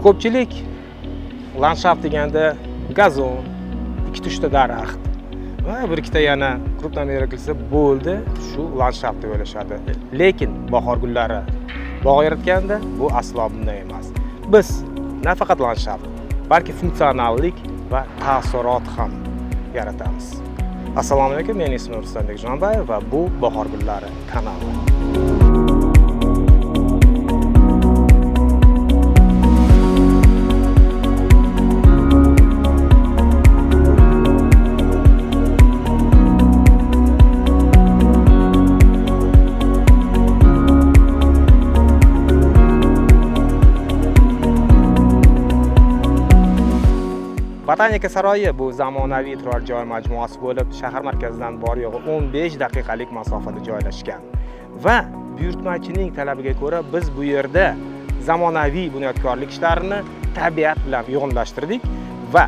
Ko'pchilik landshaft deganda gazon, 2-3 ta daraxt va bir ikkita yana krupnomer qilsa bo'ldi, shu landshaft deb o'ylashadi. Lekin bahor gullari bog' yaratganda bu aslo bunday emas. Biz nafaqat landshaft, balki funksionallik va taassurot ham yaratamiz. Assalomu alaykum, men ismim Ruslanbek Jonbayev va bu Bahor gullari kanali. Botanika saroyi bu zamonaviy turar joy majmuasi bo'lib, shahar markazidan bor yo'g'i 15 daqiqalik masofada joylashgan. Va buyurtmachining talabiga ko'ra biz bu yerda zamonaviy bunyodkorlik ishlarini tabiat bilan uyg'unlashtirdik va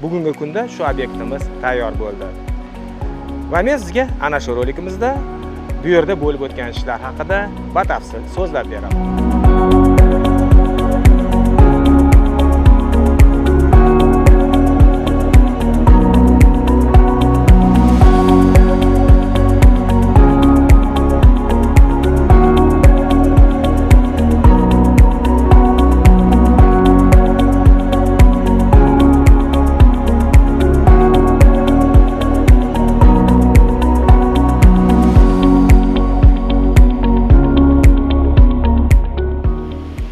bugungi kunda shu obyektimiz tayyor bo'ldi. Va men sizga ana shu rolikimizda bu yerda bo'lib o'tgan ishlar haqida batafsil so'zlab beraman.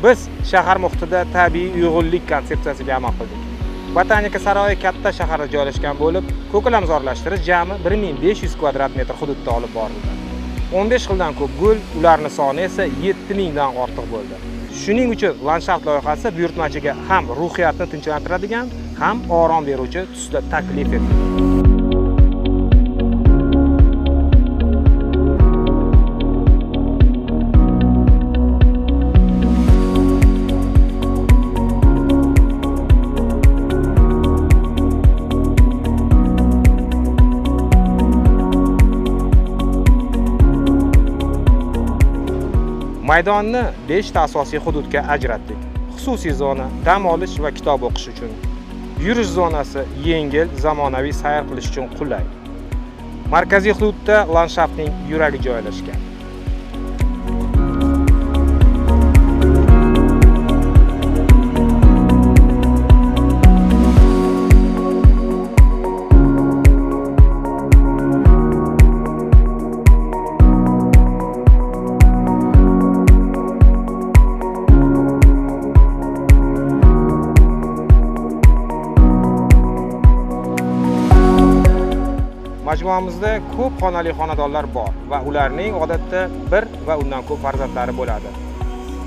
Biz shahar muhitida tabiiy uyg'unlik konsepsiyasiga amal qildik. Botanika saroyi katta shaharda joylashgan bo'lib, ko'kalamzorlashtirish jami 1500 kvadrat metr hududda olib borildi. 15 xildan ko'p gul, ularning soni esa 7000 dan ortiq bo'ldi. Shuning uchun landshaft loyihasi buyurtmachiga ham ruhiyatni tinchlantiradigan, ham orom beruvchi tusda taklif etildi. Maydonni 5 ta asosiy hududga ajratdik. Xususiy zona dam olish va kitob o'qish uchun, yurish zonasi yengil, zamonaviy sayr qilish uchun qulay. Markaziy hududda landshaftning yuragi joylashgan. Majmuamizda ko'p xonali xonadonlar bor va ularning odatda bir va undan ko'p farzandlari bo'ladi.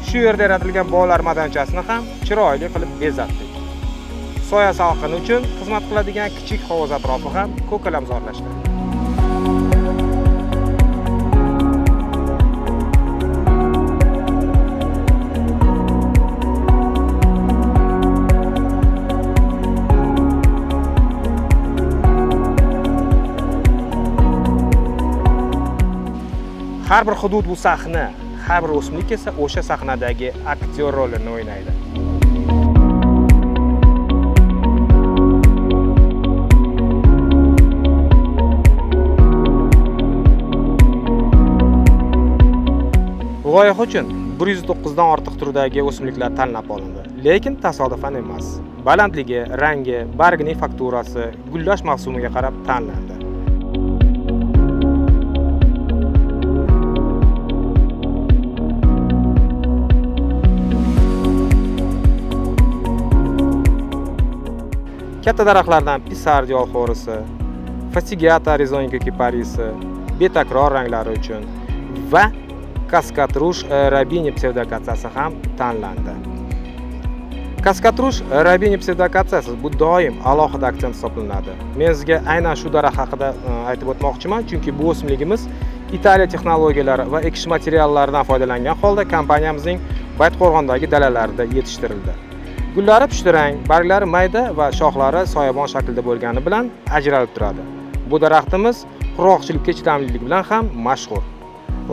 Shu yerda yaratilgan bolalar maydonchasini ham chiroyli qilib bezatdik. Soya salqini uchun xizmat qiladigan kichik hovuz atrofi ham ko'kalamzorlashtirildi. Har bir hudud bu sahna, har bir o'simlik esa o'sha sahnadagi aktyor rolini o'ynaydi. Bu loyiha uchun 109 dan ortiq turdagi o'simliklar tanlab olindi, lekin tasodifan emas. Balandligi, rangi, bargining fakturasi gullash mavsumiga qarab tanlandi. Katta daraxtlardan pisardiol xorisi, fasigata rizonika kiparisi, betakror ranglari uchun va kaskatrush rabini psevdokatsiyasi ham tanlandi. Kaskatrush rabini psevdokatsiyasi bu doim alohida aksent hisoblanadi. Men sizga aynan shu daraxt haqida aytib o'tmoqchiman, chunki bu o'simligimiz Italiya texnologiyalari va ekish materiallaridan foydalangan holda kompaniyamizning Baytqo'rg'ondagi dalalarida yetishtirildi. Gullari pushtirang, barglari mayda va shoxlari soyabon shaklida bo'lgani bilan ajralib turadi. Bu daraxtimiz qurg'oqchilikka chidamlilik bilan ham mashhur.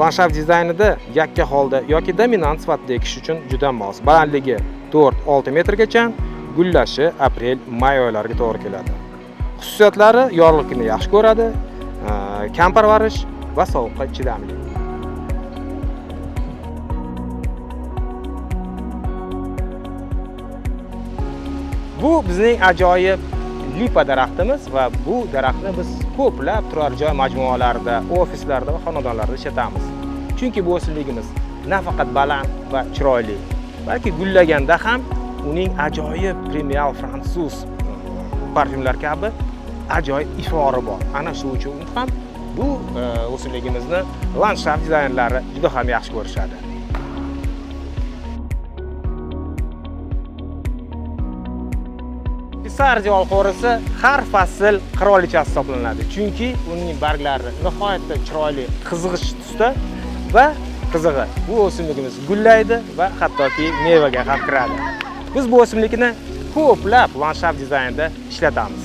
Landshaft dizaynida yakka holda yoki dominant sifatida ekish uchun juda mos. Balandligi 4-6 metrgacha, gullashi aprel-may oylariga to'g'ri keladi. Xususiyatlari yorug'likni yaxshi ko'radi, kam parvarish va sovuqqa chidamli. Bu bizning ajoyib lipa daraxtimiz va bu daraxtni biz ko'plab turar joy majmualarida, ofislarda va xonadonlarda ishlatamiz. Chunki bu o'simligimiz nafaqat baland va chiroyli, balki gullaganda ham uning ajoyib premium fransuz parfyumlar kabi ajoyib ifori bor. Ana shu uchun ham bu o'simligimizni landshaft dizaynlari juda ham yaxshi ko'rishadi. Pisarji olxo'risi har fasl qirolichasi hisoblanadi. Chunki uning barglari nihoyatda chiroyli, qizg'ish tusda va qizig'i bu o'simligimiz gullaydi va hattoki mevaga ham kiradi. Biz bu o'simlikni ko'plab landshaft dizaynda ishlatamiz.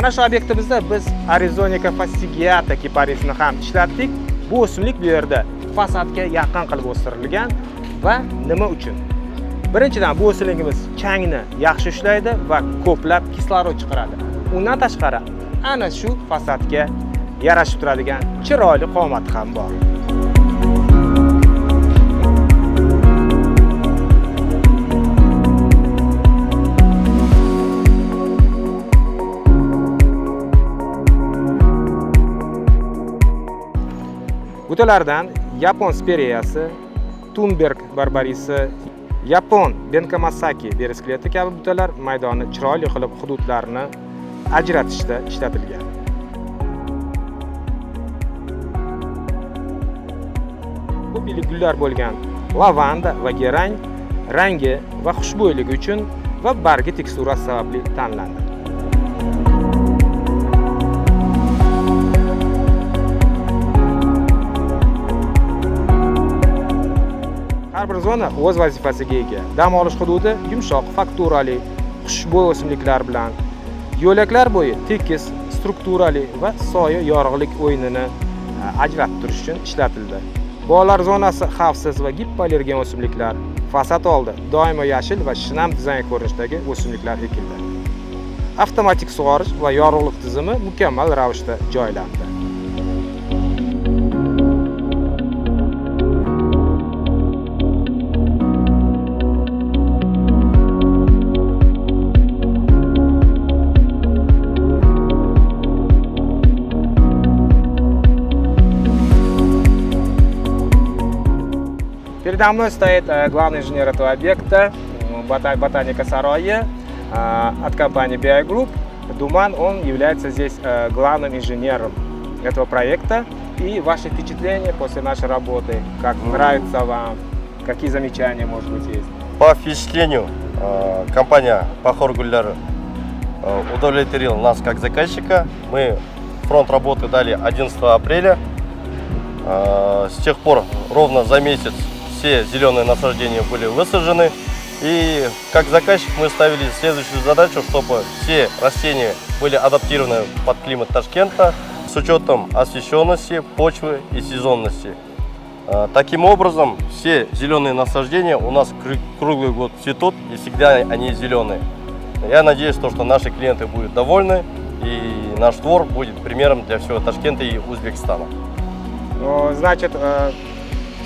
Ana shu obyektimizda biz Arizonika fasciata kiparisini ham ishlatdik. Bu o'simlik bu yerda fasadga yaqin qilib o'stirilgan va nima uchun? Birinchidan bu o'simligimiz changni yaxshi ushlaydi va ko'plab kislorod chiqaradi. Undan tashqari ana shu fasadga yarashib turadigan chiroyli qomati ham bor. Butalardan Yapon speriyasi, Thunberg barbarisi, Yapon Benkamasaki bereskleti kabi butalar maydonni chiroyli qilib hududlarni ajratishda ishlatilgan. Ko'p yillik gullar bo'lgan lavanda va gerang rangi va xushbo'yligi uchun va bargi teksturasi sababli tanlandi. Har bir zona o'z vazifasiga ega. Dam olish hududi yumshoq fakturali, xushbo'y o'simliklar bilan, yo'laklar bo'yi tekis, strukturali va soya yorug'lik o'yinini ajratib turish uchun ishlatildi. Bolalar zonasi xavfsiz va gippoallergen o'simliklar, fasad oldi doimo yashil va shinam dizayn ko'rinishdagi o'simliklar ekildi. Avtomatik sug'orish va yorug'lik tizimi mukammal ravishda joylandi. Передо мной стоит главный инженер этого объекта, ботаника сароя от компании BI Group. Думан, он является здесь главным инженером этого проекта. И ваши впечатления после нашей работы, как нравится вам, какие замечания, может быть, есть? По впечатлению, компания Bahor Gullar удовлетворила нас как заказчика. Мы фронт работы дали 11 апреля. С тех пор ровно за месяц все зеленые насаждения были высажены. И как заказчик мы ставили следующую задачу, чтобы все растения были адаптированы под климат Ташкента с учетом освещенности, почвы и сезонности. Таким образом, все зеленые насаждения у нас круглый год цветут и всегда они зеленые. Я надеюсь, что наши клиенты будут довольны и наш двор будет примером для всего Ташкента и Узбекистана. Ну, значит,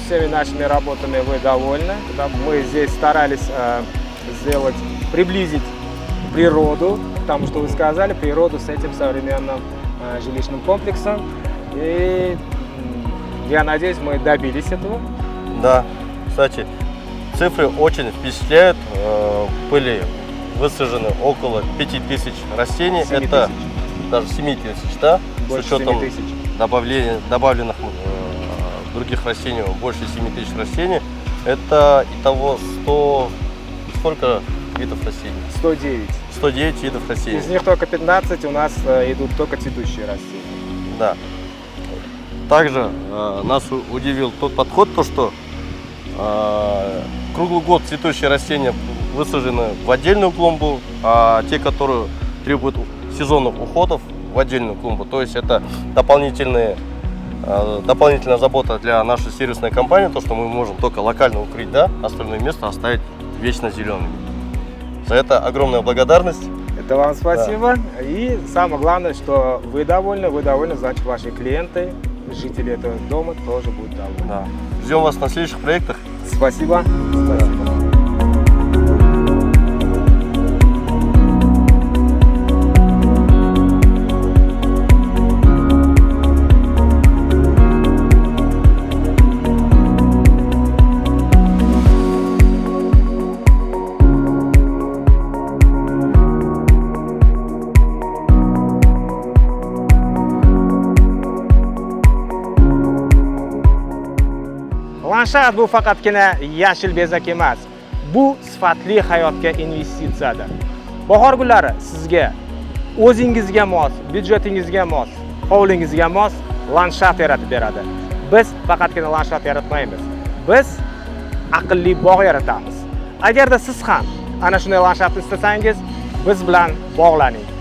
всеми нашими работами вы довольны. Мы здесь старались приблизить природу, потому что вы сказали, природу с этим современным жилищным комплексом. И я надеюсь, мы добились этого. Да, кстати, цифры очень впечатляют. Были высажены около 5000 растений. 7 это тысяч. даже 7000, да? Больше с учетом 7 тысяч. добавленных других растений, больше 7000 растений. Это итого 100... Сколько видов растений? 109. 109 видов растений. Из них только 15 у нас идут только цветущие растения. Да. Также нас удивил тот подход, что круглый год цветущие растения высажены в отдельную клумбу, а те, которые требуют сезонных уходов, в отдельную клумбу. То есть это дополнительная забота для нашей сервисной компании, то, что мы можем только локально укрыть, да, остальное место оставить вечно зелеными. За это огромная благодарность. Это вам спасибо. И самое главное, что вы довольны, значит, ваши клиенты, жители этого дома тоже будут довольны. Да. Ждем вас на следующих проектах. Спасибо. Спасибо. Lanshat bu faqatgina yashil bezak emas. Bu sifatli hayotga investitsiyadir. Bahor gullari sizga o'zingizga mos, byudjetingizga mos, hovlingizga mos landshat yaratib beradi. Biz faqatgina landshat yaratmaymiz. Biz aqlli bog' yaratamiz. Agarda siz ham ana shunday landshatni istasangiz, biz bilan bog'laning.